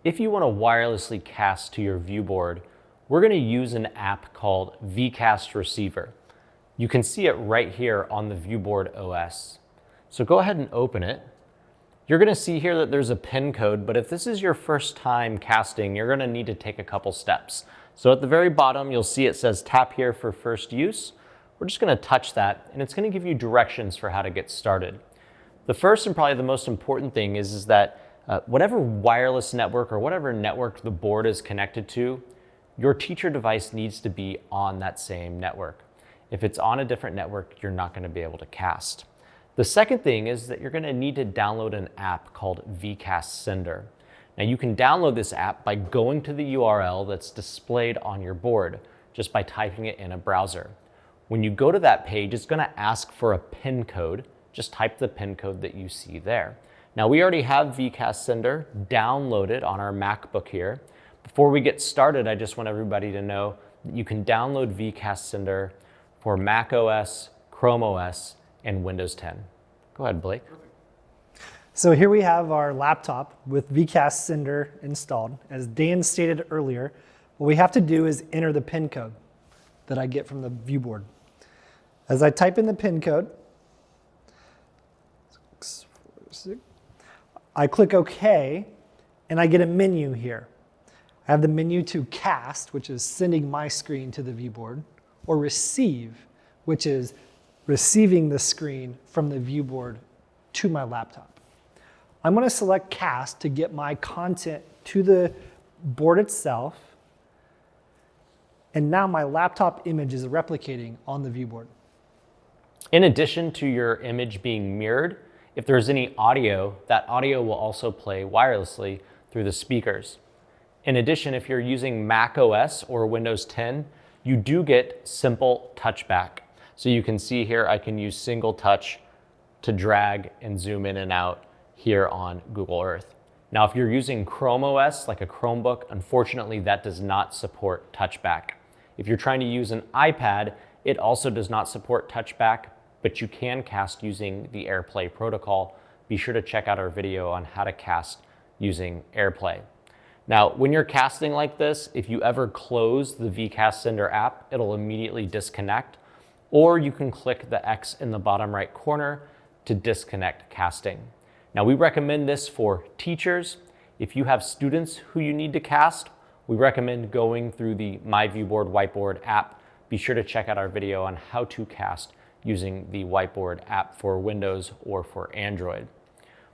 If you want to wirelessly cast to your ViewBoard, we're going to use an app called vCast Receiver. You can see it right here on the ViewBoard OS. So go ahead and open it. You're going to see here that there's a pin code, but if this is your first time casting, you're going to need to take a couple steps. So at the very bottom, you'll see it says tap here for first use. We're just going to touch that, and it's going to give you directions for how to get started. The first and probably the most important thing is that whatever wireless network or whatever network the board is connected to, your teacher device needs to be on that same network. If it's on a different network, you're not going to be able to cast. The second thing is that you're going to need to download an app called vCast Sender. Now you can download this app by going to the URL that's displayed on your board, just by typing it in a browser. When you go to that page, it's going to ask for a pin code. Just type the pin code that you see there. Now we already have vCast Sender downloaded on our MacBook here. Before we get started, I just want everybody to know that you can download vCast Sender for Mac OS, Chrome OS, and Windows 10. Go ahead, Blake. So here we have our laptop with vCast Sender installed. As Dan stated earlier, what we have to do is enter the pin code that I get from the ViewBoard. As I type in the pin code, I click OK, and I get a menu here. I have the menu to cast, which is sending my screen to the ViewBoard, or receive, which is receiving the screen from the ViewBoard to my laptop. I'm going to select cast to get my content to the board itself, and now my laptop image is replicating on the ViewBoard. In addition to your image being mirrored, if there's any audio, that audio will also play wirelessly through the speakers. In addition, if you're using Mac OS or Windows 10, you do get simple touchback. So you can see here, I can use single touch to drag and zoom in and out here on Google Earth. Now, if you're using Chrome OS, like a Chromebook, unfortunately that does not support touchback. If you're trying to use an iPad, it also does not support touchback, but you can cast using the AirPlay protocol. Be sure to check out our video on how to cast using AirPlay. Now, when you're casting like this, if you ever close the vCast Sender app, it'll immediately disconnect, or you can click the X in the bottom right corner to disconnect casting. Now, we recommend this for teachers. If you have students who you need to cast, we recommend going through the My ViewBoard Whiteboard app. Be sure to check out our video on how to cast using the Whiteboard app for Windows or for Android.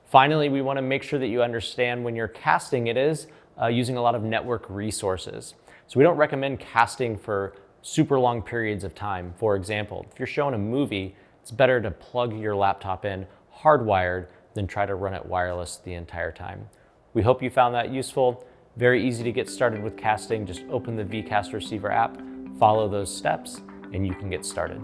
Finally, we want to make sure that you understand when you're casting it is using a lot of network resources. So we don't recommend casting for super long periods of time. For example, if you're showing a movie, it's better to plug your laptop in hardwired than try to run it wireless the entire time. We hope you found that useful. Very easy to get started with casting. Just open the vCast Receiver app, follow those steps, and you can get started.